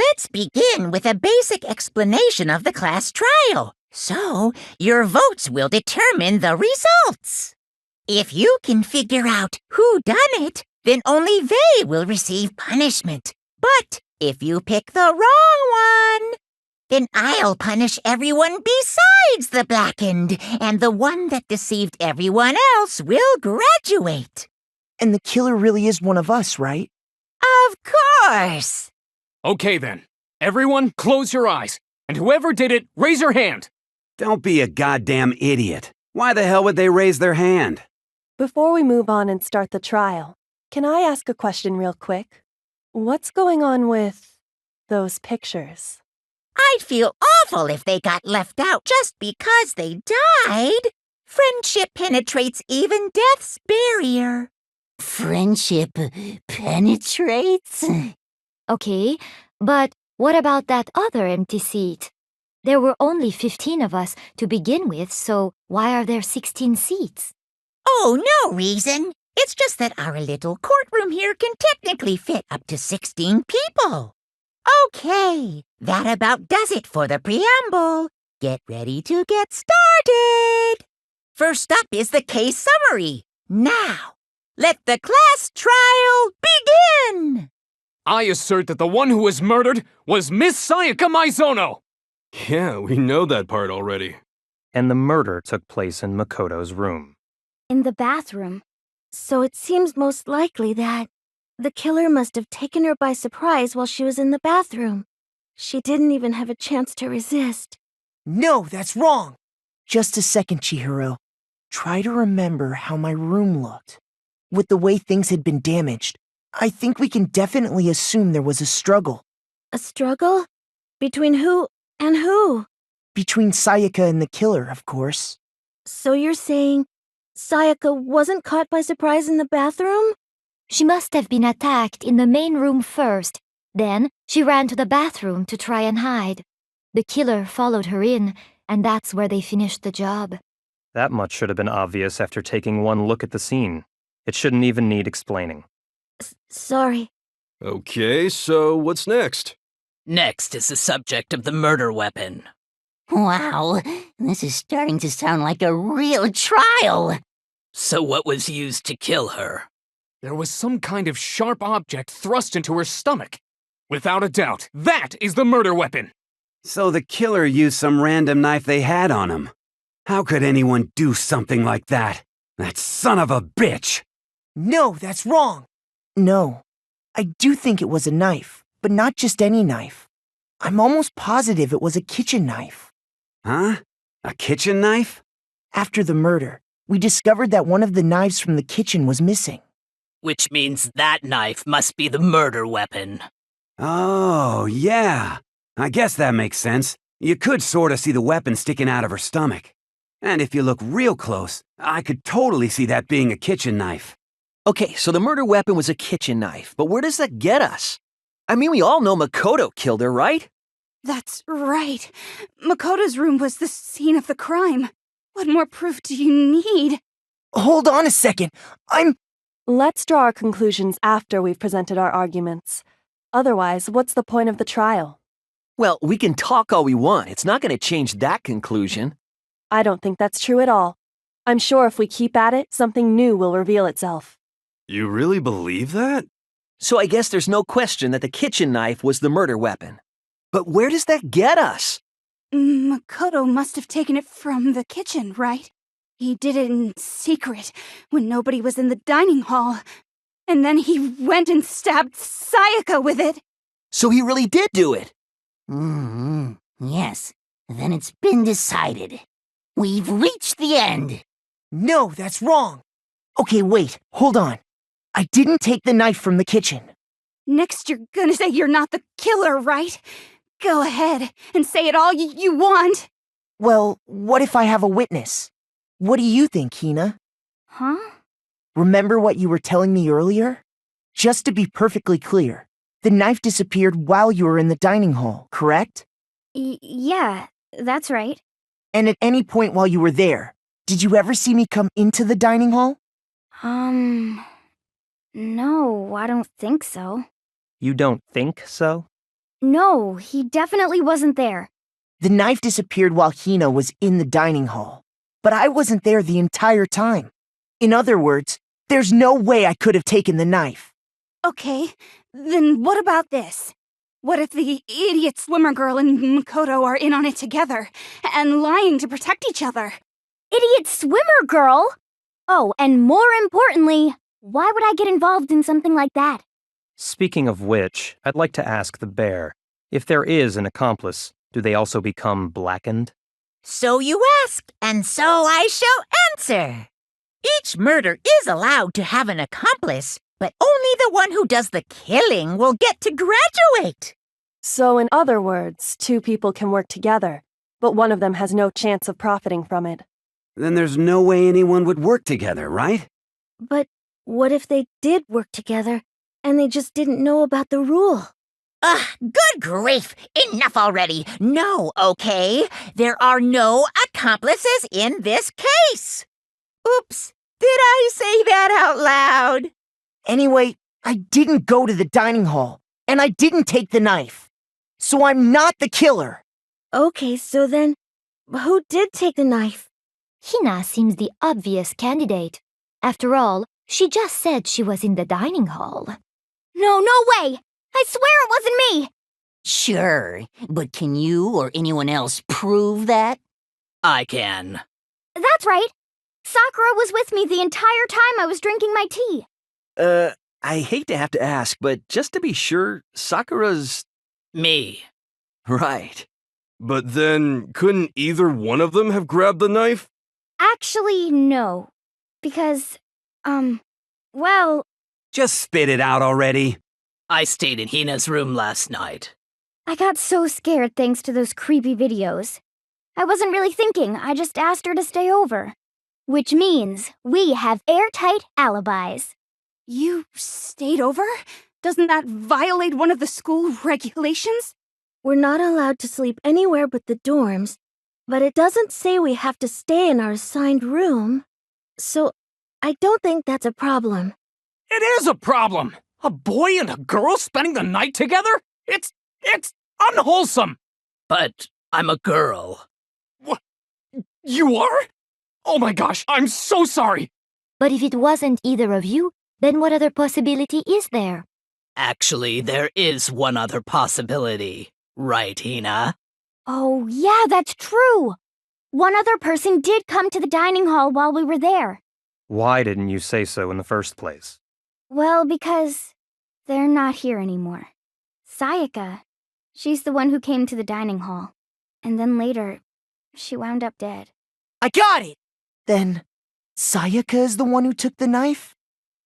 Let's begin with a basic explanation of the class trial, so your votes will determine the results. If you can figure out who done it, then only they will receive punishment. But if you pick the wrong one, then I'll punish everyone besides the blackened, and the one that deceived everyone else will graduate. And the killer really is one of us, right? Of course! Okay then. Everyone, close your eyes. And whoever did it, raise your hand. Don't be a goddamn idiot. Why the hell would they raise their hand? Before we move on and start the trial, can I ask a question real quick? What's going on with those pictures? I'd feel awful if they got left out just because they died. Friendship penetrates even death's barrier. Friendship penetrates? Okay, but what about that other empty seat? There were only 15 of us to begin with, so why are there 16 seats? Oh, no reason. It's just that our little courtroom here can technically fit up to 16 people. Okay, that about does it for the preamble. Get ready to get started. First up is the case summary. Now, let the class trial begin. I assert that the one who was murdered was Miss Sayaka Maizono. Yeah, we know that part already. And the murder took place in Makoto's room. In the bathroom. So it seems most likely that the killer must have taken her by surprise while she was in the bathroom. She didn't even have a chance to resist. No, that's wrong. Just a second, Chihiro. Try to remember how my room looked. With the way things had been damaged, I think we can definitely assume there was a struggle. A struggle? Between who and who? Between Sayaka and the killer, of course. So you're saying Sayaka wasn't caught by surprise in the bathroom? She must have been attacked in the main room first. Then she ran to the bathroom to try and hide. The killer followed her in, and that's where they finished the job. That much should have been obvious after taking one look at the scene. It shouldn't even need explaining. Sorry. Okay, so what's next? Next is the subject of the murder weapon. Wow, this is starting to sound like a real trial. So what was used to kill her? There was some kind of sharp object thrust into her stomach. Without a doubt, that is the murder weapon. So the killer used some random knife they had on him. How could anyone do something like that? That son of a bitch! No, that's wrong. No, I do think it was a knife, but not just any knife. I'm almost positive it was a kitchen knife. Huh? A kitchen knife? After the murder, we discovered that one of the knives from the kitchen was missing. Which means that knife must be the murder weapon. Oh, yeah. I guess that makes sense. You could sort of see the weapon sticking out of her stomach. And if you look real close, I could totally see that being a kitchen knife. Okay, so the murder weapon was a kitchen knife, but where does that get us? I mean, we all know Makoto killed her, right? That's right. Makoto's room was the scene of the crime. What more proof do you need? Hold on a second. Let's draw our conclusions after we've presented our arguments. Otherwise, what's the point of the trial? Well, we can talk all we want. It's not going to change that conclusion. I don't think that's true at all. I'm sure if we keep at it, something new will reveal itself. You really believe that? So I guess there's no question that the kitchen knife was the murder weapon. But where does that get us? Makoto must have taken it from the kitchen, right? He did it in secret, when nobody was in the dining hall. And then he went and stabbed Sayaka with it. So he really did do it? Yes, then it's been decided. We've reached the end. No, that's wrong. Okay, wait, hold on. I didn't take the knife from the kitchen. Next you're gonna say you're not the killer, right? Go ahead and say it all you want. Well, what if I have a witness? What do you think, Hina? Huh? Remember what you were telling me earlier? Just to be perfectly clear, the knife disappeared while you were in the dining hall, correct? Yeah, that's right. And at any point while you were there, did you ever see me come into the dining hall? No, I don't think so. You don't think so? No, he definitely wasn't there. The knife disappeared while Hina was in the dining hall, but I wasn't there the entire time. In other words, there's no way I could have taken the knife. Okay, then what about this? What if the idiot swimmer girl and Makoto are in on it together, and lying to protect each other? Idiot swimmer girl? Oh, and more importantly, why would I get involved in something like that? Speaking of which, I'd like to ask the bear, if there is an accomplice, do they also become blackened? So you ask, and so I shall answer. Each murder is allowed to have an accomplice, but only the one who does the killing will get to graduate. So in other words, two people can work together, but one of them has no chance of profiting from it. Then there's no way anyone would work together, right? But what if they did work together, and they just didn't know about the rule? Ugh, good grief! Enough already! No, okay? There are no accomplices in this case! Oops, did I say that out loud? Anyway, I didn't go to the dining hall, and I didn't take the knife. So I'm not the killer. Okay, so then, who did take the knife? Hina seems the obvious candidate. After all, she just said she was in the dining hall. No way! I swear it wasn't me! Sure, but can you or anyone else prove that? I can. That's right. Sakura was with me the entire time I was drinking my tea. I hate to have to ask, but just to be sure, Sakura's... Me. Right. But then, couldn't either one of them have grabbed the knife? Actually, no. Because, well... Just spit it out already. I stayed in Hina's room last night. I got so scared thanks to those creepy videos. I wasn't really thinking, I just asked her to stay over. Which means we have airtight alibis. You stayed over? Doesn't that violate one of the school regulations? We're not allowed to sleep anywhere but the dorms, but it doesn't say we have to stay in our assigned room. So, I don't think that's a problem. It is a problem! A boy and a girl spending the night together? It's unwholesome! But I'm a girl. What? You are? Oh my gosh, I'm so sorry! But if it wasn't either of you, then what other possibility is there? Actually, there is one other possibility. Right, Hina? Oh, yeah, that's true! One other person did come to the dining hall while we were there. Why didn't you say so in the first place? Well, because they're not here anymore. Sayaka, she's the one who came to the dining hall. And then later, she wound up dead. I got it! Then, Sayaka is the one who took the knife?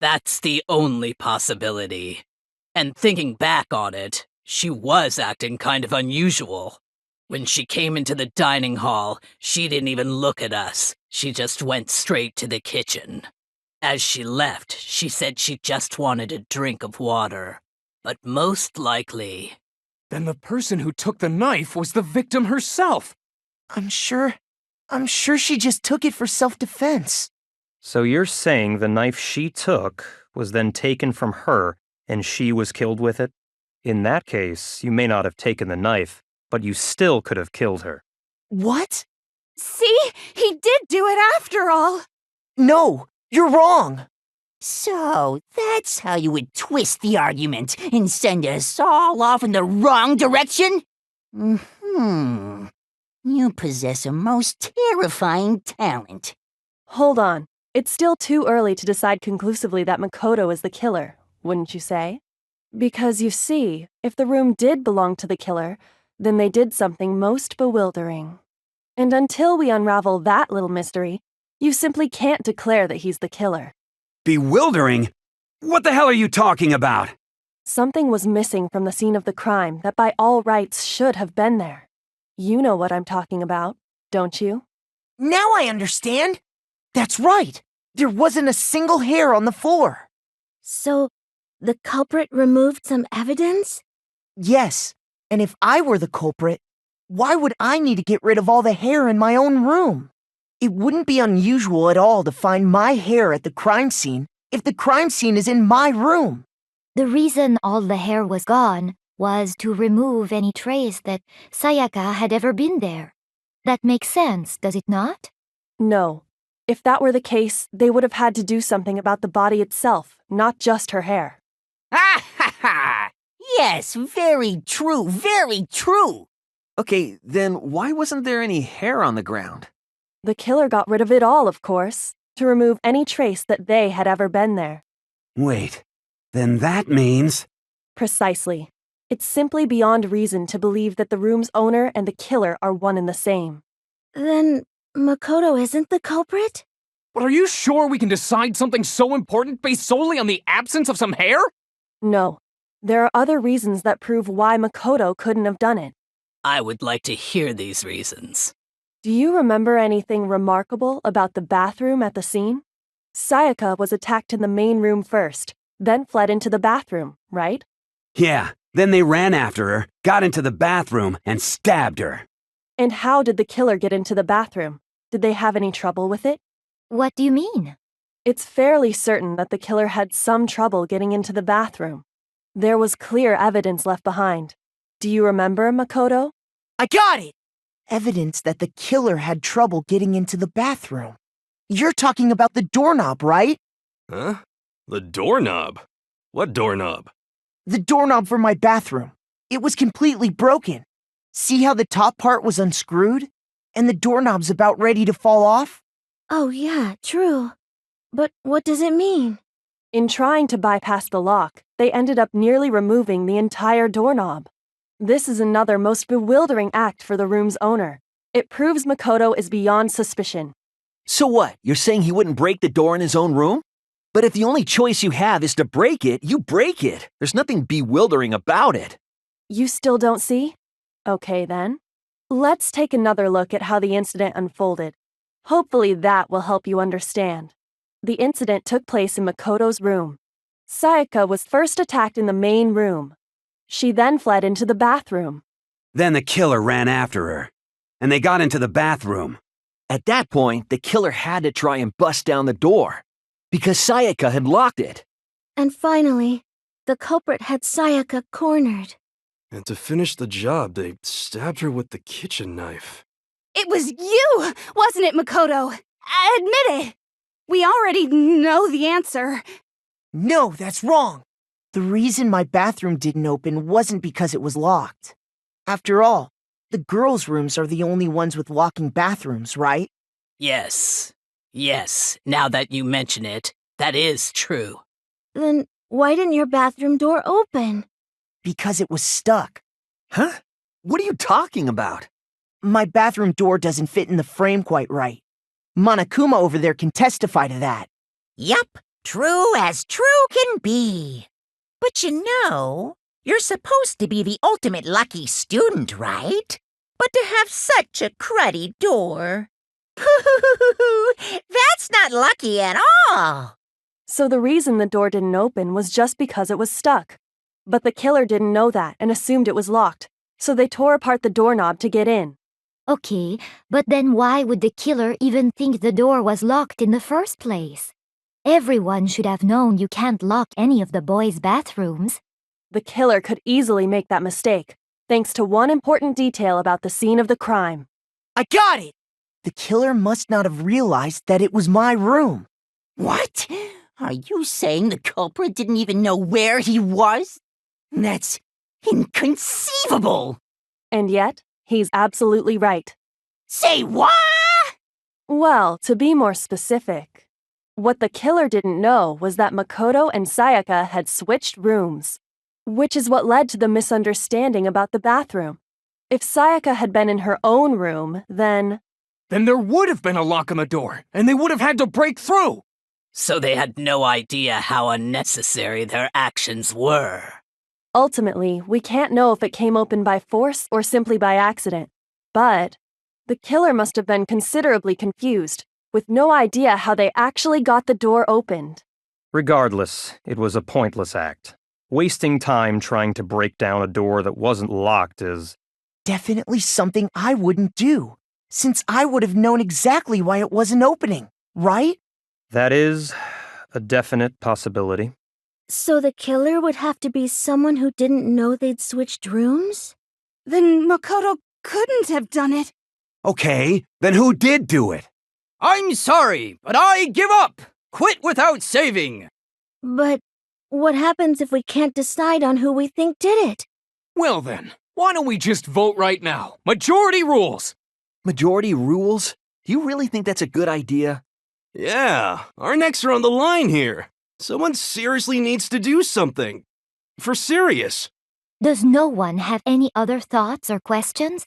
That's the only possibility. And thinking back on it, she was acting kind of unusual. When she came into the dining hall, she didn't even look at us. She just went straight to the kitchen. As she left, she said she just wanted a drink of water. But most likely... Then the person who took the knife was the victim herself. I'm sure she just took it for self-defense. So you're saying the knife she took was then taken from her and she was killed with it? In that case, you may not have taken the knife, but you still could have killed her. What? See? He did do it after all! No! You're wrong! So, that's how you would twist the argument and send us all off in the wrong direction? You possess a most terrifying talent. Hold on. It's still too early to decide conclusively that Makoto is the killer, wouldn't you say? Because you see, if the room did belong to the killer, then they did something most bewildering. And until we unravel that little mystery, you simply can't declare that he's the killer. Bewildering? What the hell are you talking about? Something was missing from the scene of the crime that by all rights should have been there. You know what I'm talking about, don't you? Now I understand! That's right! There wasn't a single hair on the floor! So, the culprit removed some evidence? Yes, and if I were the culprit, why would I need to get rid of all the hair in my own room? It wouldn't be unusual at all to find my hair at the crime scene if the crime scene is in my room. The reason all the hair was gone was to remove any trace that Sayaka had ever been there. That makes sense, does it not? No. If that were the case, they would have had to do something about the body itself, not just her hair. Ha ha ha! Yes, very true, very true! Okay, then why wasn't there any hair on the ground? The killer got rid of it all, of course, to remove any trace that they had ever been there. Wait, then that means... Precisely. It's simply beyond reason to believe that the room's owner and the killer are one and the same. Then Makoto isn't the culprit? But are you sure we can decide something so important based solely on the absence of some hair? No. There are other reasons that prove why Makoto couldn't have done it. I would like to hear these reasons. Do you remember anything remarkable about the bathroom at the scene? Sayaka was attacked in the main room first, then fled into the bathroom, right? Yeah, then they ran after her, got into the bathroom, and stabbed her. And how did the killer get into the bathroom? Did they have any trouble with it? What do you mean? It's fairly certain that the killer had some trouble getting into the bathroom. There was clear evidence left behind. Do you remember, Makoto? I got it! Evidence that the killer had trouble getting into the bathroom. You're talking about the doorknob, right? Huh? The doorknob? What doorknob? The doorknob for my bathroom. It was completely broken. See how the top part was unscrewed? And the doorknob's about ready to fall off? Oh yeah, true. But what does it mean? In trying to bypass the lock, they ended up nearly removing the entire doorknob. This is another most bewildering act for the room's owner. It proves Makoto is beyond suspicion. So what, you're saying he wouldn't break the door in his own room? But if the only choice you have is to break it, you break it. There's nothing bewildering about it. You still don't see? Okay then. Let's take another look at how the incident unfolded. Hopefully that will help you understand. The incident took place in Makoto's room. Sayaka was first attacked in the main room. She then fled into the bathroom. Then the killer ran after her, and they got into the bathroom. At that point, the killer had to try and bust down the door, because Sayaka had locked it. And finally, the culprit had Sayaka cornered. And to finish the job, they stabbed her with the kitchen knife. It was you, wasn't it, Makoto? Admit it! We already know the answer. No, that's wrong. The reason my bathroom didn't open wasn't because it was locked. After all, the girls' rooms are the only ones with locking bathrooms, right? Yes. Yes, now that you mention it, that is true. Then why didn't your bathroom door open? Because it was stuck. Huh? What are you talking about? My bathroom door doesn't fit in the frame quite right. Monokuma over there can testify to that. Yup, true as true can be. But you know, you're supposed to be the ultimate lucky student, right? But to have such a cruddy door. That's not lucky at all. So the reason the door didn't open was just because it was stuck. But the killer didn't know that and assumed it was locked, so they tore apart the doorknob to get in. Okay, but then why would the killer even think the door was locked in the first place? Everyone should have known you can't lock any of the boys' bathrooms. The killer could easily make that mistake, thanks to one important detail about the scene of the crime. I got it! The killer must not have realized that it was my room. What? Are you saying the culprit didn't even know where he was? That's inconceivable! And yet, he's absolutely right. Say what? Well, to be more specific, what the killer didn't know was that Makoto and Sayaka had switched rooms, which is what led to the misunderstanding about the bathroom. If Sayaka had been in her own room, then there would have been a lock on the door, and they would have had to break through. So they had no idea how unnecessary their actions were. Ultimately, we can't know if it came open by force or simply by accident. But the killer must have been considerably confused, with no idea how they actually got the door opened. Regardless, it was a pointless act. Wasting time trying to break down a door that wasn't locked is... Definitely something I wouldn't do, since I would have known exactly why it wasn't opening, right? That is a definite possibility. So the killer would have to be someone who didn't know they'd switched rooms? Then Makoto couldn't have done it. Okay, then who did do it? I'm sorry, but I give up! Quit without saving! But what happens if we can't decide on who we think did it? Well then, why don't we just vote right now? Majority rules! Majority rules? Do you really think that's a good idea? Yeah, our necks are on the line here. Someone seriously needs to do something. For serious. Does no one have any other thoughts or questions?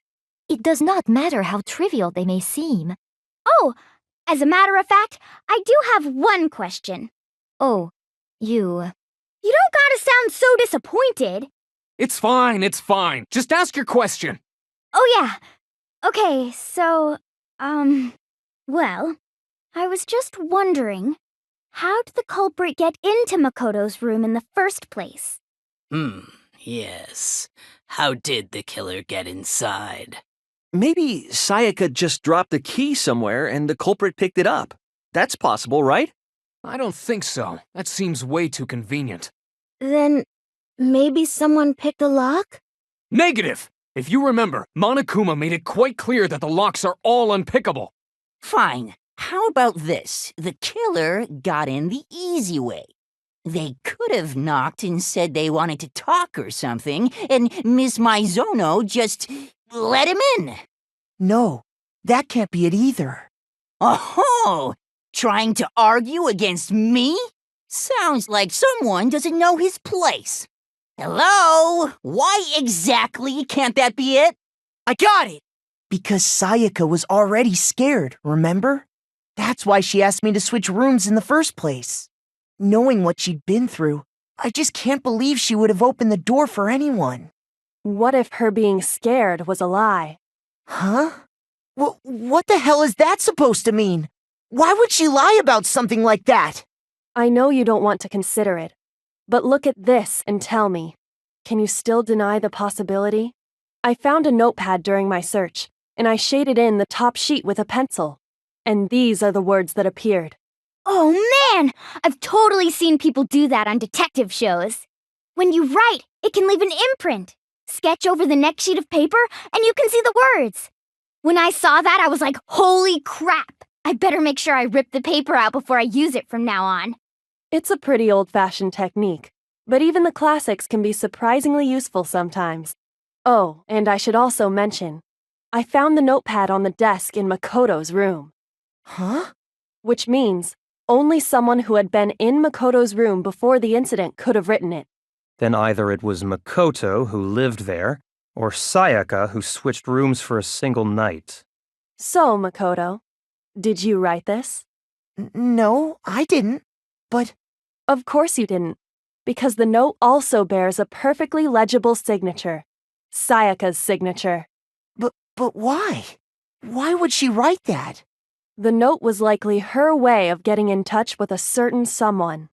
It does not matter how trivial they may seem. Oh, as a matter of fact, I do have one question. Oh, you don't gotta sound so disappointed. It's fine. Just ask your question. Oh yeah. Okay, so, well, I was just wondering, how did the culprit get into Makoto's room in the first place? Yes. How did the killer get inside? Maybe Sayaka just dropped the key somewhere and the culprit picked it up. That's possible, right? I don't think so. That seems way too convenient. Then maybe someone picked the lock? Negative! If you remember, Monokuma made it quite clear that the locks are all unpickable. Fine. How about this? The killer got in the easy way. They could have knocked and said they wanted to talk or something, and Miss Maizono just let him in. No, that can't be it either. Oh, trying to argue against me? Sounds like someone doesn't know his place. Hello? Why exactly can't that be it? I got it! Because Sayaka was already scared, remember? That's why she asked me to switch rooms in the first place. Knowing what she'd been through, I just can't believe she would have opened the door for anyone. What if her being scared was a lie? Huh? What the hell is that supposed to mean? Why would she lie about something like that? I know you don't want to consider it, but look at this and tell me. Can you still deny the possibility? I found a notepad during my search, and I shaded in the top sheet with a pencil. And these are the words that appeared. Oh man! I've totally seen people do that on detective shows. When you write, it can leave an imprint. Sketch over the next sheet of paper, and you can see the words. When I saw that, I was like, holy crap! I better make sure I rip the paper out before I use it from now on. It's a pretty old-fashioned technique, but even the classics can be surprisingly useful sometimes. Oh, and I should also mention, I found the notepad on the desk in Makoto's room. Huh? Which means only someone who had been in Makoto's room before the incident could have written it. Then either it was Makoto who lived there, or Sayaka who switched rooms for a single night. So, Makoto, did you write this? No, I didn't. But... Of course you didn't, because the note also bears a perfectly legible signature. Sayaka's signature. But why? Why would she write that? The note was likely her way of getting in touch with a certain someone.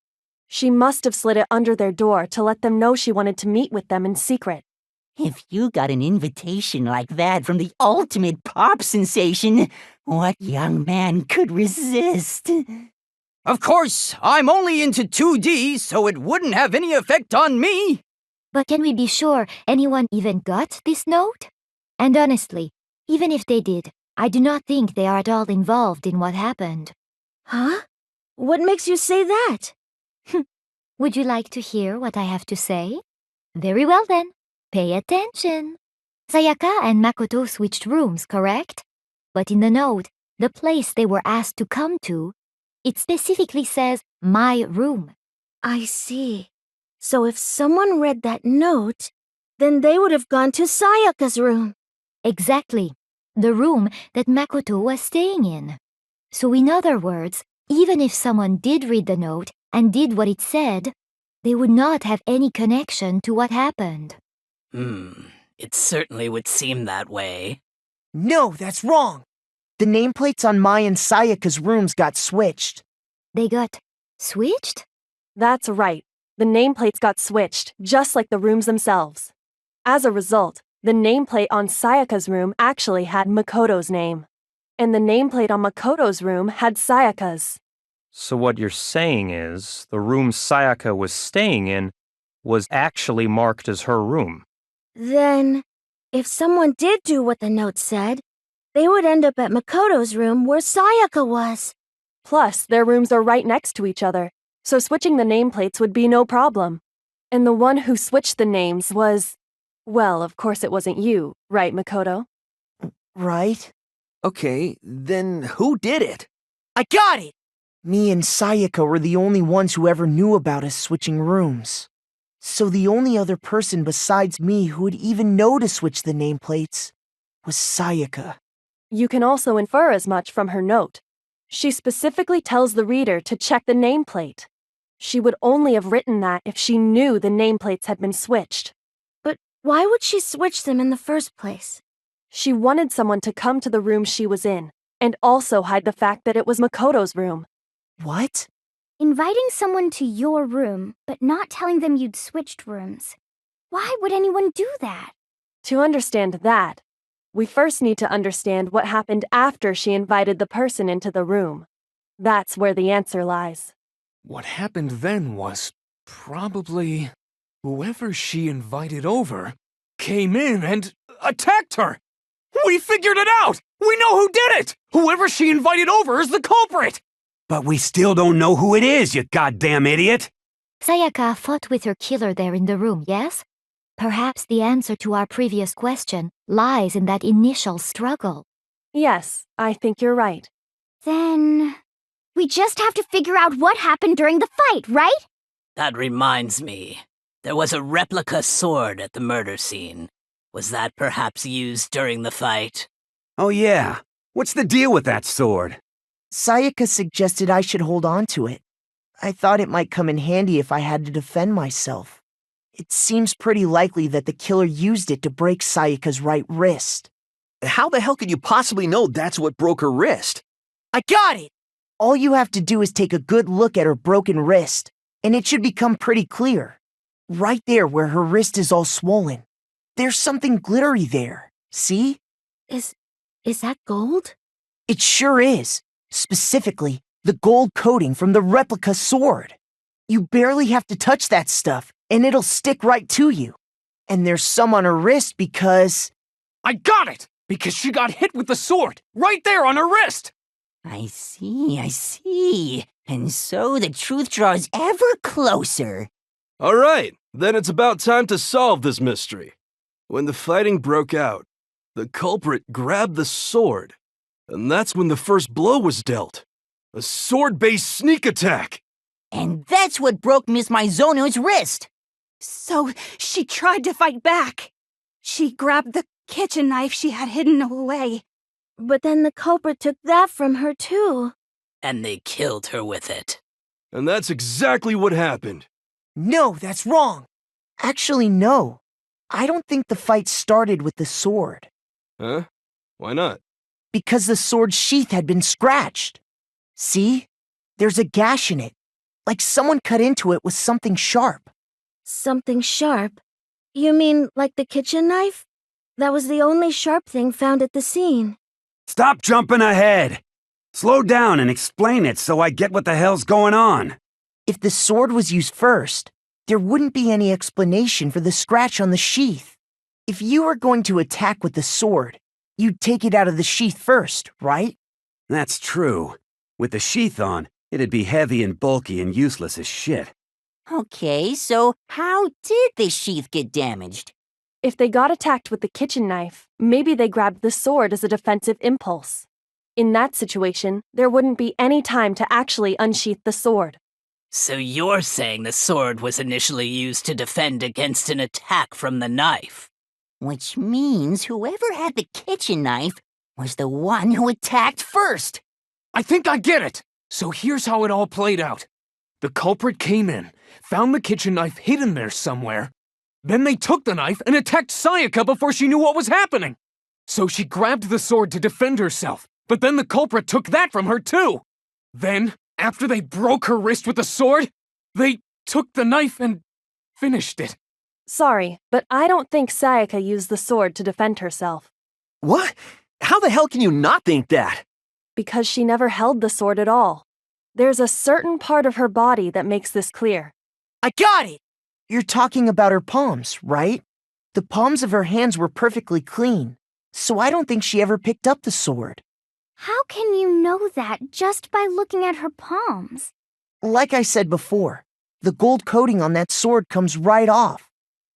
She must have slid it under their door to let them know she wanted to meet with them in secret. If you got an invitation like that from the ultimate pop sensation, what young man could resist? Of course, I'm only into 2D, so it wouldn't have any effect on me. But can we be sure anyone even got this note? And honestly, even if they did, I do not think they are at all involved in what happened. Huh? What makes you say that? Would you like to hear what I have to say? Very well then. Pay attention. Sayaka and Makoto switched rooms, correct? But in the note, the place they were asked to come to, it specifically says, my room. I see. So if someone read that note, then they would have gone to Sayaka's room. Exactly. The room that Makoto was staying in. So in other words, even if someone did read the note and did what it said, they would not have any connection to what happened. It certainly would seem that way. No, that's wrong. The nameplates on Mai and Sayaka's rooms got switched. They got switched? That's right. The nameplates got switched, just like the rooms themselves. As a result, the nameplate on Sayaka's room actually had Makoto's name. And the nameplate on Makoto's room had Sayaka's. So what you're saying is the room Sayaka was staying in was actually marked as her room. Then, if someone did do what the note said, they would end up at Makoto's room where Sayaka was. Plus, their rooms are right next to each other, so switching the nameplates would be no problem. And the one who switched the names was... Well, of course it wasn't you, right, Makoto? Right? Okay, then who did it? I got it! Me and Sayaka were the only ones who ever knew about us switching rooms. So the only other person besides me who would even know to switch the nameplates was Sayaka. You can also infer as much from her note. She specifically tells the reader to check the nameplate. She would only have written that if she knew the nameplates had been switched. But why would she switch them in the first place? She wanted someone to come to the room she was in, and also hide the fact that it was Makoto's room. What? Inviting someone to your room, but not telling them you'd switched rooms. Why would anyone do that? To understand that, we first need to understand what happened after she invited the person into the room. That's where the answer lies. What happened then was probably whoever she invited over came in and attacked her. We figured it out! We know who did it! Whoever she invited over is the culprit! But we still don't know who it is, you goddamn idiot! Sayaka fought with her killer there in the room, yes? Perhaps the answer to our previous question lies in that initial struggle. Yes, I think you're right. Then... we just have to figure out what happened during the fight, right? That reminds me. There was a replica sword at the murder scene. Was that perhaps used during the fight? Oh yeah, what's the deal with that sword? Sayaka suggested I should hold on to it. I thought it might come in handy if I had to defend myself. It seems pretty likely that the killer used it to break Sayaka's right wrist. How the hell could you possibly know that's what broke her wrist? I got it! All you have to do is take a good look at her broken wrist, and it should become pretty clear. Right there where her wrist is all swollen. There's something glittery there. See? Is that gold? It sure is. Specifically, the gold coating from the replica sword. You barely have to touch that stuff, and it'll stick right to you. And there's some on her wrist because... I got it! Because she got hit with the sword, right there on her wrist! I see. And so the truth draws ever closer. All right, then it's about time to solve this mystery. When the fighting broke out, the culprit grabbed the sword, and that's when the first blow was dealt. A sword-based sneak attack! And that's what broke Miss Mizono's wrist. So she tried to fight back. She grabbed the kitchen knife she had hidden away. But then the culprit took that from her too. And they killed her with it. And that's exactly what happened. No, that's wrong. Actually, no. I don't think the fight started with the sword. Huh? Why not? Because the sword's sheath had been scratched. See? There's a gash in it. Like someone cut into it with something sharp. Something sharp? You mean like the kitchen knife? That was the only sharp thing found at the scene. Stop jumping ahead! Slow down and explain it so I get what the hell's going on. If the sword was used first, there wouldn't be any explanation for the scratch on the sheath. If you were going to attack with the sword, you'd take it out of the sheath first, right? That's true. With the sheath on, it'd be heavy and bulky and useless as shit. Okay, so how did the sheath get damaged? If they got attacked with the kitchen knife, maybe they grabbed the sword as a defensive impulse. In that situation, there wouldn't be any time to actually unsheath the sword. So you're saying the sword was initially used to defend against an attack from the knife? Which means whoever had the kitchen knife was the one who attacked first. I think I get it! So here's how it all played out. The culprit came in, found the kitchen knife hidden there somewhere. Then they took the knife and attacked Sayaka before she knew what was happening. So she grabbed the sword to defend herself, but then the culprit took that from her too. Then, after they broke her wrist with the sword, they took the knife and finished it. Sorry, but I don't think Sayaka used the sword to defend herself. What? How the hell can you not think that? Because she never held the sword at all. There's a certain part of her body that makes this clear. I got it! You're talking about her palms, right? The palms of her hands were perfectly clean, so I don't think she ever picked up the sword. How can you know that just by looking at her palms? Like I said before, the gold coating on that sword comes right off.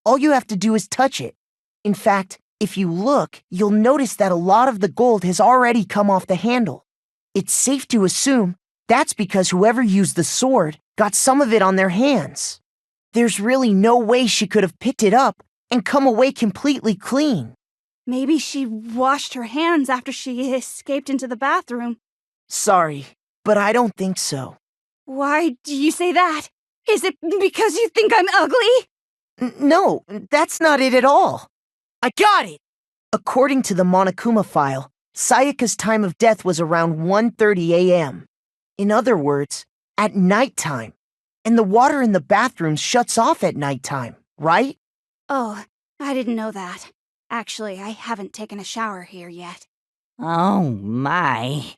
All you have to do is touch it. In fact, if you look, you'll notice that a lot of the gold has already come off the handle. It's safe to assume that's because whoever used the sword got some of it on their hands. There's really no way she could have picked it up and come away completely clean. Maybe she washed her hands after she escaped into the bathroom. Sorry, but I don't think so. Why do you say that? Is it because you think I'm ugly? No, that's not it at all. I got it! According to the Monokuma file, Sayaka's time of death was around 1:30 a.m. In other words, at nighttime. And the water in the bathroom shuts off at nighttime, right? Oh, I didn't know that. Actually, I haven't taken a shower here yet. Oh, my.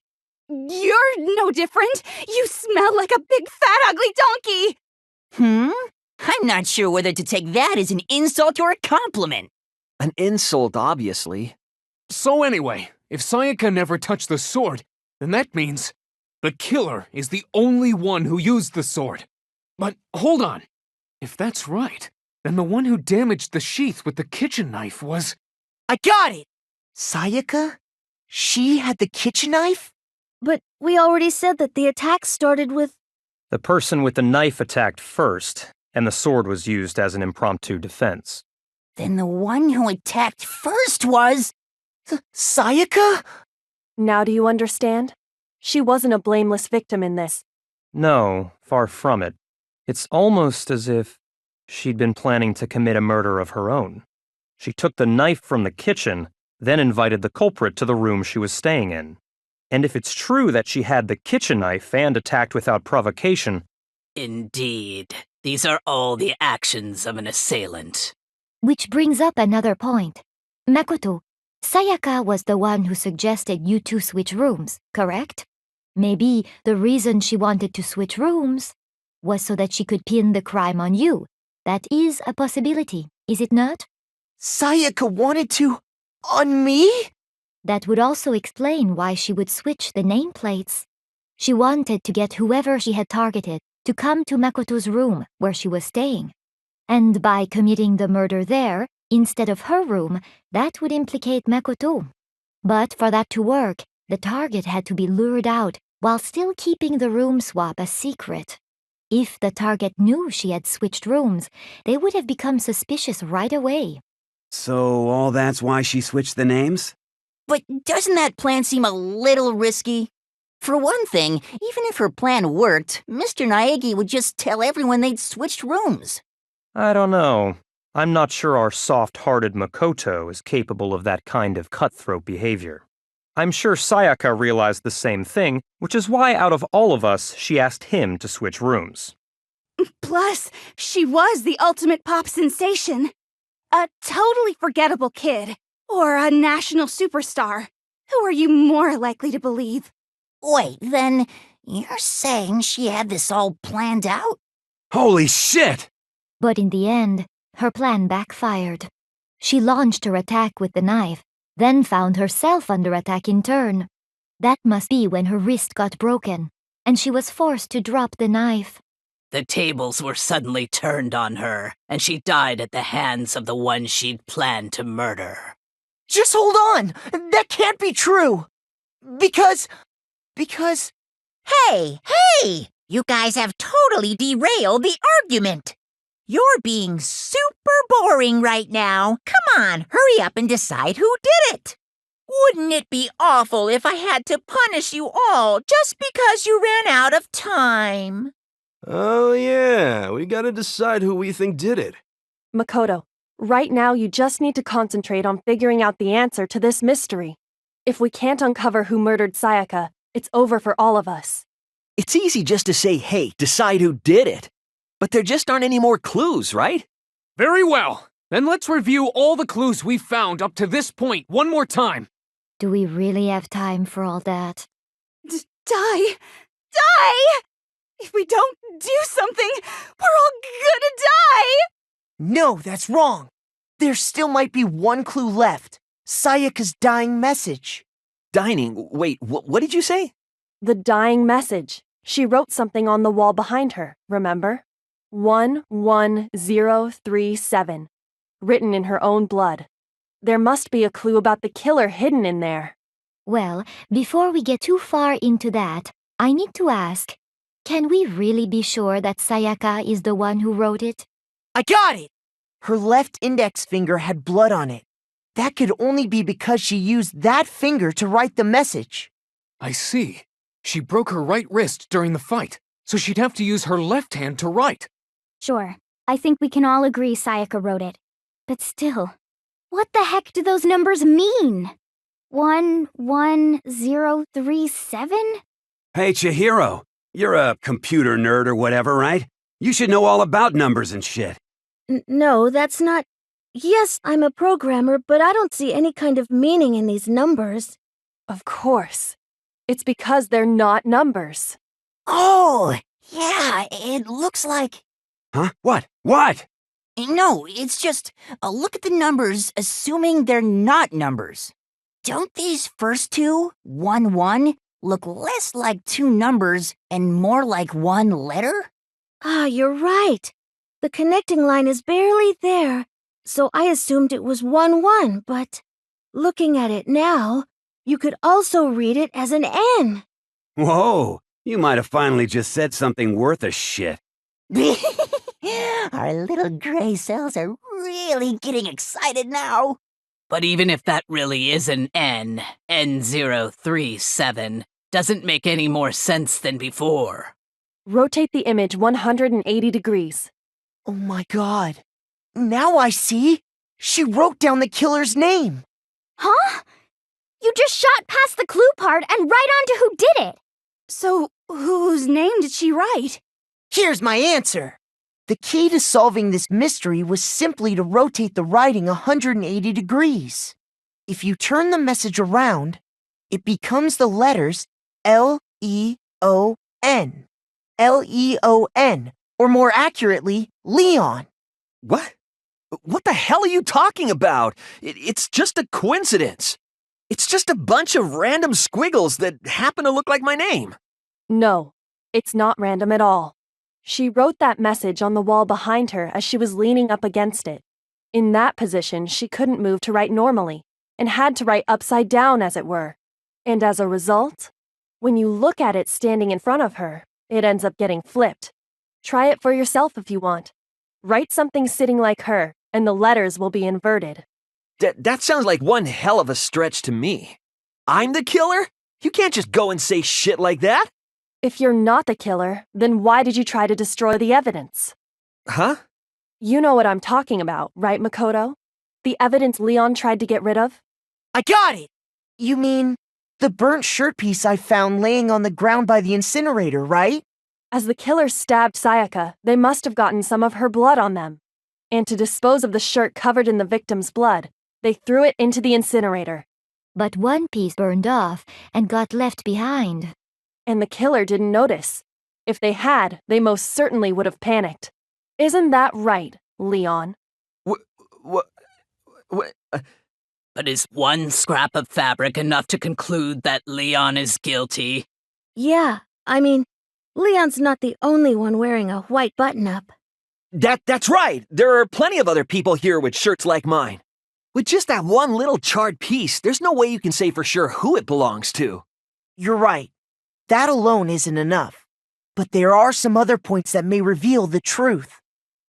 You're no different. You smell like a big, fat, ugly donkey. I'm not sure whether to take that as an insult or a compliment. An insult, obviously. So anyway, if Sayaka never touched the sword, then that means the killer is the only one who used the sword. But hold on. If that's right, then the one who damaged the sheath with the kitchen knife was... I got it! Sayaka? She had the kitchen knife? But we already said that the attack started with... The person with the knife attacked first, and the sword was used as an impromptu defense. Then the one who attacked first was... Sayaka? Now do you understand? She wasn't a blameless victim in this. No, far from it. It's almost as if she'd been planning to commit a murder of her own. She took the knife from the kitchen, then invited the culprit to the room she was staying in. And if it's true that she had the kitchen knife and attacked without provocation... Indeed, these are all the actions of an assailant. Which brings up another point. Makoto, Sayaka was the one who suggested you two switch rooms, correct? Maybe the reason she wanted to switch rooms was so that she could pin the crime on you. That is a possibility, is it not? Sayaka wanted to... on me? That would also explain why she would switch the nameplates. She wanted to get whoever she had targeted to come to Makoto's room where she was staying. And by committing the murder there, instead of her room, that would implicate Makoto. But for that to work, the target had to be lured out while still keeping the room swap a secret. If the target knew she had switched rooms, they would have become suspicious right away. So all that's why she switched the names? But doesn't that plan seem a little risky? For one thing, even if her plan worked, Mr. Naegi would just tell everyone they'd switched rooms. I don't know. I'm not sure our soft-hearted Makoto is capable of that kind of cutthroat behavior. I'm sure Sayaka realized the same thing, which is why out of all of us, she asked him to switch rooms. Plus, she was the ultimate pop sensation. A totally forgettable kid. Or a national superstar. Who are you more likely to believe? Wait, then you're saying she had this all planned out? Holy shit! But in the end, her plan backfired. She launched her attack with the knife, then found herself under attack in turn. That must be when her wrist got broken, and she was forced to drop the knife. The tables were suddenly turned on her, and she died at the hands of the one she'd planned to murder. Just hold on! That can't be true! Because... Hey! You guys have totally derailed the argument! You're being super boring right now. Come on, hurry up and decide who did it! Wouldn't it be awful if I had to punish you all just because you ran out of time? Oh yeah, we gotta decide who we think did it. Makoto, right now you just need to concentrate on figuring out the answer to this mystery. If we can't uncover who murdered Sayaka, it's over for all of us. It's easy just to say, hey, decide who did it. But there just aren't any more clues, right? Very well. Then let's review all the clues we've found up to this point one more time. Do we really have time for all that? Die! Die! If we don't do something, we're all gonna die! No, that's wrong. There still might be one clue left. Sayaka's dying message. Dining? Wait, what did you say? The dying message. She wrote something on the wall behind her, remember? 11037. Written in her own blood. There must be a clue about the killer hidden in there. Well, before we get too far into that, I need to ask, can we really be sure that Sayaka is the one who wrote it? I got it! Her left index finger had blood on it. That could only be because she used that finger to write the message. I see. She broke her right wrist during the fight, so she'd have to use her left hand to write. Sure, I think we can all agree Sayaka wrote it. But still, what the heck do those numbers mean? 11037? Hey, Chihiro, you're a computer nerd or whatever, right? You should know all about numbers and shit. No, that's not... Yes, I'm a programmer, but I don't see any kind of meaning in these numbers. Of course. It's because they're not numbers. Oh, yeah, it looks like... Huh? What? What? No, it's just, look at the numbers, assuming they're not numbers. Don't these first two, 1-1, look less like two numbers and more like one letter? Ah, you're right. The connecting line is barely there, so I assumed it was 1-1, but looking at it now, you could also read it as an N. Whoa, you might have finally just said something worth a shit. Our little gray cells are really getting excited now. But even if that really is an N, N037, doesn't make any more sense than before. Rotate the image 180 degrees. Oh my god. Now I see. She wrote down the killer's name. Huh? You just shot past the clue part and right on to who did it. So, whose name did she write? Here's my answer. The key to solving this mystery was simply to rotate the writing 180 degrees. If you turn the message around, it becomes the letters L-E-O-N. L-E-O-N, or more accurately, Leon. What? What the hell are you talking about? It's just a coincidence. It's just a bunch of random squiggles that happen to look like my name. No, it's not random at all. She wrote that message on the wall behind her as she was leaning up against it. In that position, she couldn't move to write normally, and had to write upside down, as it were. And as a result, when you look at it standing in front of her, it ends up getting flipped. Try it for yourself if you want. Write something sitting like her, and the letters will be inverted. That sounds like one hell of a stretch to me. I'm the killer? You can't just go and say shit like that. If you're not the killer, then why did you try to destroy the evidence? Huh? You know what I'm talking about, right, Makoto? The evidence Leon tried to get rid of? I got it! You mean the burnt shirt piece I found laying on the ground by the incinerator, right? As the killer stabbed Sayaka, they must have gotten some of her blood on them. And to dispose of the shirt covered in the victim's blood, they threw it into the incinerator. But one piece burned off and got left behind. And the killer didn't notice. If they had, they most certainly would have panicked. Isn't that right, Leon? What? But is one scrap of fabric enough to conclude that Leon is guilty? Yeah, I mean, Leon's not the only one wearing a white button-up. That's right. There are plenty of other people here with shirts like mine. With just that one little charred piece, there's no way you can say for sure who it belongs to. You're right. That alone isn't enough. But there are some other points that may reveal the truth.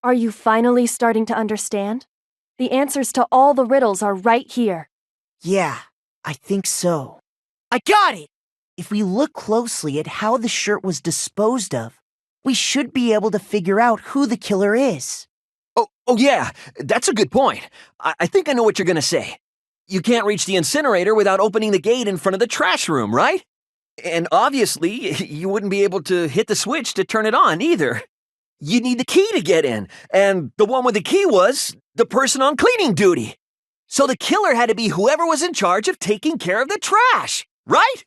Are you finally starting to understand? The answers to all the riddles are right here. Yeah, I think so. I got it! If we look closely at how the shirt was disposed of, we should be able to figure out who the killer is. Oh yeah, that's a good point. I think I know what you're gonna say. You can't reach the incinerator without opening the gate in front of the trash room, right? And obviously, you wouldn't be able to hit the switch to turn it on either. You need the key to get in, and the one with the key was the person on cleaning duty. So the killer had to be whoever was in charge of taking care of the trash, right?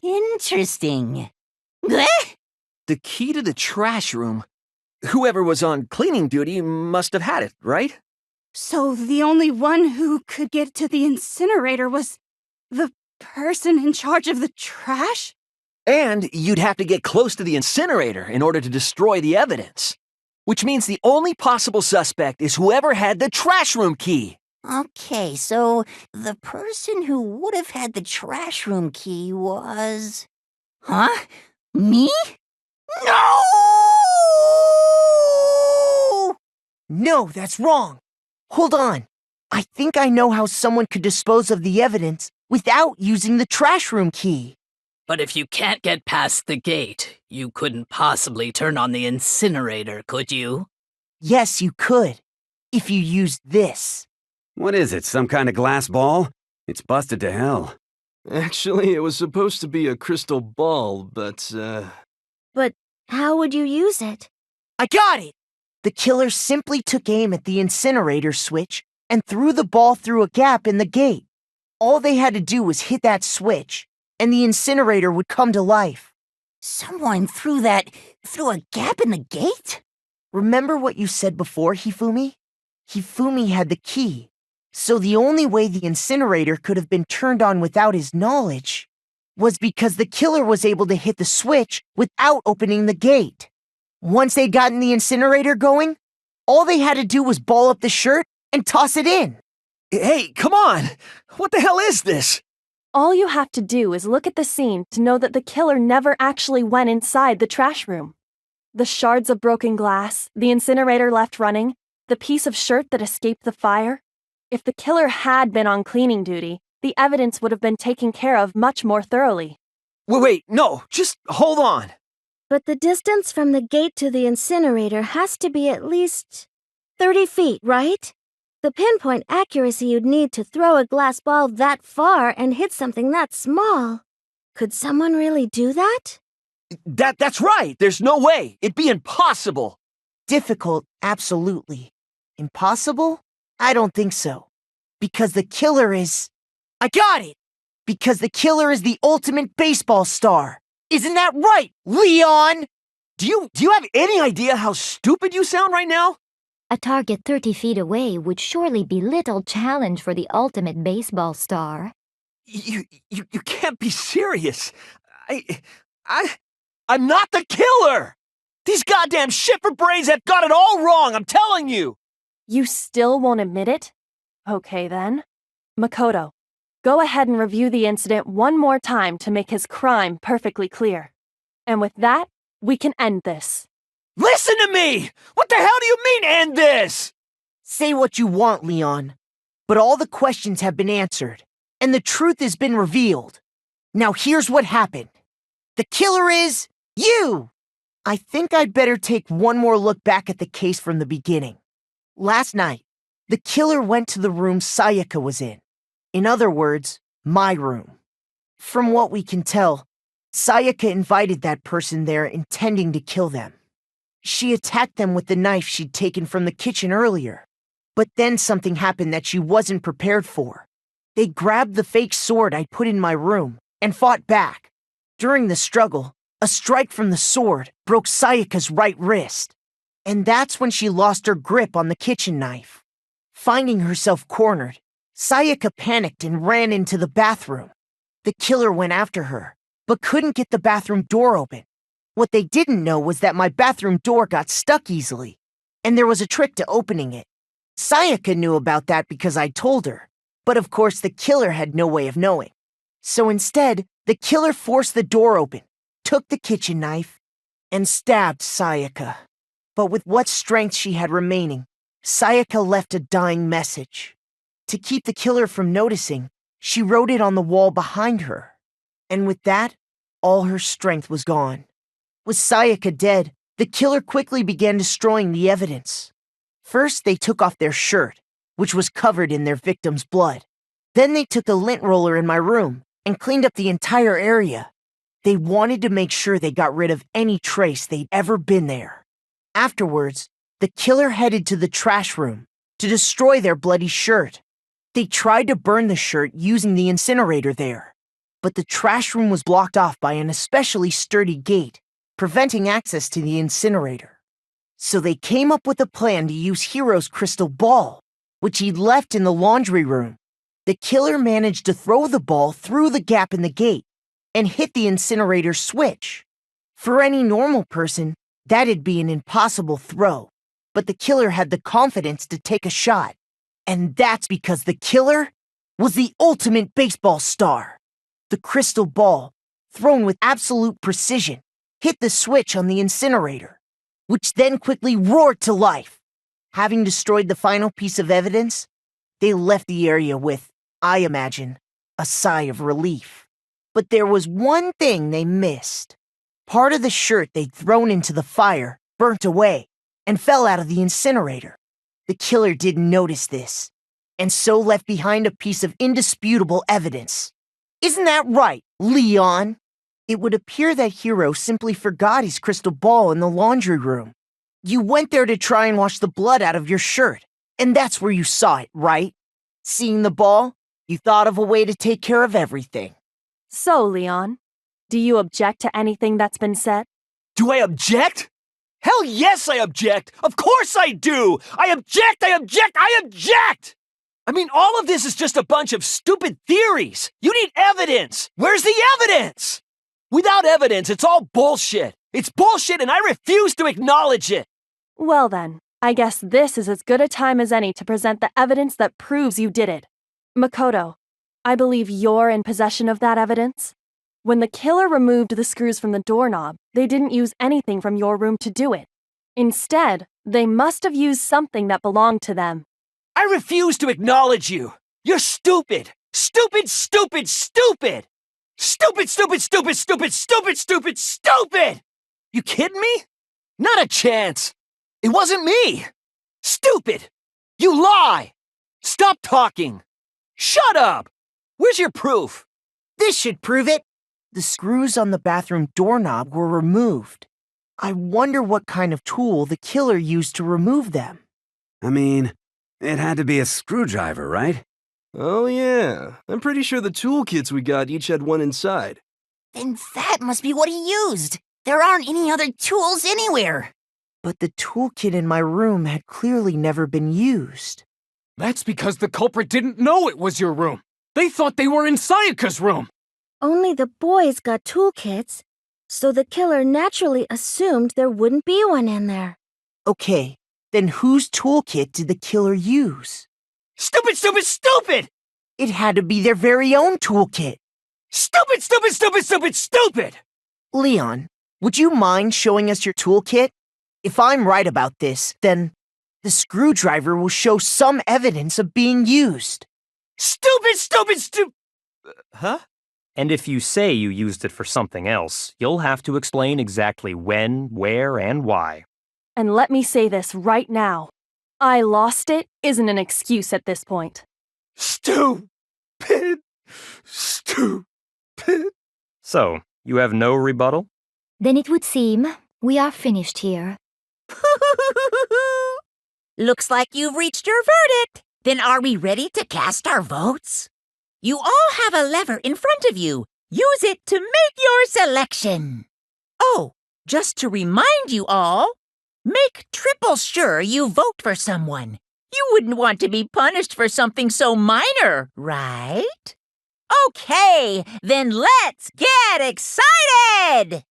Interesting. The key to the trash room. Whoever was on cleaning duty must have had it, right? So the only one who could get to the incinerator was the person in charge of the trash? And you'd have to get close to the incinerator in order to destroy the evidence. Which means the only possible suspect is whoever had the trash room key. Okay, so the person who would have had the trash room key was... Huh? Me? No! No, that's wrong. Hold on. I think I know how someone could dispose of the evidence without using the trash room key. But if you can't get past the gate, you couldn't possibly turn on the incinerator, could you? Yes, you could. If you used this. What is it, some kind of glass ball? It's busted to hell. Actually, it was supposed to be a crystal ball, but, But how would you use it? I got it! The killer simply took aim at the incinerator switch and threw the ball through a gap in the gate. All they had to do was hit that switch, and the incinerator would come to life. Someone threw a gap in the gate? Remember what you said before, Hifumi? Hifumi had the key, so the only way the incinerator could have been turned on without his knowledge was because the killer was able to hit the switch without opening the gate. Once they'd gotten the incinerator going, all they had to do was ball up the shirt and toss it in. Hey, come on! What the hell is this? All you have to do is look at the scene to know that the killer never actually went inside the trash room. The shards of broken glass, the incinerator left running, the piece of shirt that escaped the fire. If the killer had been on cleaning duty, the evidence would have been taken care of much more thoroughly. Wait, no, just hold on. But the distance from the gate to the incinerator has to be at least 30 feet, right? The pinpoint accuracy you'd need to throw a glass ball that far and hit something that small. Could someone really do that? That's right. There's no way. It'd be impossible. Difficult, absolutely. Impossible? I don't think so. Because the killer is... I got it! Because the killer is the ultimate baseball star. Isn't that right, Leon? Do you have any idea how stupid you sound right now? A target 30 feet away would surely be little challenge for the ultimate baseball star. You can't be serious. I'm not the killer! These goddamn shifter brains have got it all wrong, I'm telling you! You still won't admit it? Okay then. Makoto, go ahead and review the incident one more time to make his crime perfectly clear. And with that, we can end this. Listen to me! What the hell do you mean, end this? Say what you want, Leon. But all the questions have been answered, and the truth has been revealed. Now here's what happened. The killer is... you! I think I'd better take one more look back at the case from the beginning. Last night, the killer went to the room Sayaka was in. In other words, my room. From what we can tell, Sayaka invited that person there intending to kill them. She attacked them with the knife she'd taken from the kitchen earlier. But then something happened that she wasn't prepared for. They grabbed the fake sword I put in my room and fought back. During the struggle, a strike from the sword broke Sayaka's right wrist. And that's when she lost her grip on the kitchen knife. Finding herself cornered, Sayaka panicked and ran into the bathroom. The killer went after her, but couldn't get the bathroom door open. What they didn't know was that my bathroom door got stuck easily, and there was a trick to opening it. Sayaka knew about that because I told her, but of course the killer had no way of knowing. So instead, the killer forced the door open, took the kitchen knife, and stabbed Sayaka. But with what strength she had remaining, Sayaka left a dying message. To keep the killer from noticing, she wrote it on the wall behind her. And with that, all her strength was gone. With Sayaka dead, the killer quickly began destroying the evidence. First, they took off their shirt, which was covered in their victim's blood. Then they took a lint roller in my room and cleaned up the entire area. They wanted to make sure they got rid of any trace they'd ever been there. Afterwards, the killer headed to the trash room to destroy their bloody shirt. They tried to burn the shirt using the incinerator there. but the trash room was blocked off by an especially sturdy gate, preventing access to the incinerator. So they came up with a plan to use Hiro's crystal ball, which he'd left in the laundry room. The killer managed to throw the ball through the gap in the gate and hit the incinerator switch. For any normal person, that'd be an impossible throw, but the killer had the confidence to take a shot. And that's because the killer was the ultimate baseball star. The crystal ball, thrown with absolute precision, hit the switch on the incinerator, which then quickly roared to life. Having destroyed the final piece of evidence, they left the area with, I imagine, a sigh of relief. But there was one thing they missed. Part of the shirt they'd thrown into the fire burnt away and fell out of the incinerator. The killer didn't notice this, and so left behind a piece of indisputable evidence. Isn't that right, Leon? It would appear that Hiro simply forgot his crystal ball in the laundry room. You went there to try and wash the blood out of your shirt, and that's where you saw it, right? Seeing the ball, you thought of a way to take care of everything. So, Leon, do you object to anything that's been said? Do I object? Hell yes, I object! Of course I do! I object! I mean, all of this is just a bunch of stupid theories. You need evidence! Where's the evidence? Without evidence, it's all bullshit. It's bullshit and I refuse to acknowledge it. Well then, I guess this is as good a time as any to present the evidence that proves you did it. Makoto, I believe you're in possession of that evidence. When the killer removed the screws from the doorknob, they didn't use anything from your room to do it. Instead, they must have used something that belonged to them. I refuse to acknowledge you. You're stupid. Stupid. You kidding me? Not a chance. It wasn't me. Stupid. You lie. Stop talking. Shut up. Where's your proof? This should prove it. The screws on the bathroom doorknob were removed. I wonder what kind of tool the killer used to remove them. I mean, it had to be a screwdriver, right? Oh yeah, I'm pretty sure the toolkits we got each had one inside. Then that must be what he used. There aren't any other tools anywhere. But the toolkit in my room had clearly never been used. That's because the culprit didn't know it was your room. They thought they were in Sayaka's room. Only the boys got toolkits, so the killer naturally assumed there wouldn't be one in there. Okay, then whose toolkit did the killer use? Stupid! It had to be their very own toolkit. Stupid! Leon, would you mind showing us your toolkit? If I'm right about this, then the screwdriver will show some evidence of being used. Stupid! Huh? And if you say you used it for something else, you'll have to explain exactly when, where, and why. And let me say this right now. I lost it isn't an excuse at this point. Stupid! So, you have no rebuttal? Then it would seem we are finished here. Looks like you've reached your verdict. Then are we ready to cast our votes? You all have a lever in front of you. Use it to make your selection. Oh, just to remind you all, make triple sure you vote for someone. You wouldn't want to be punished for something so minor, right? Okay, then let's get excited!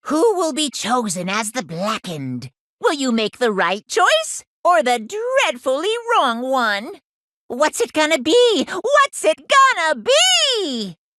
Who will be chosen as the blackened? Will you make the right choice or the dreadfully wrong one? What's it gonna be? What's it gonna be?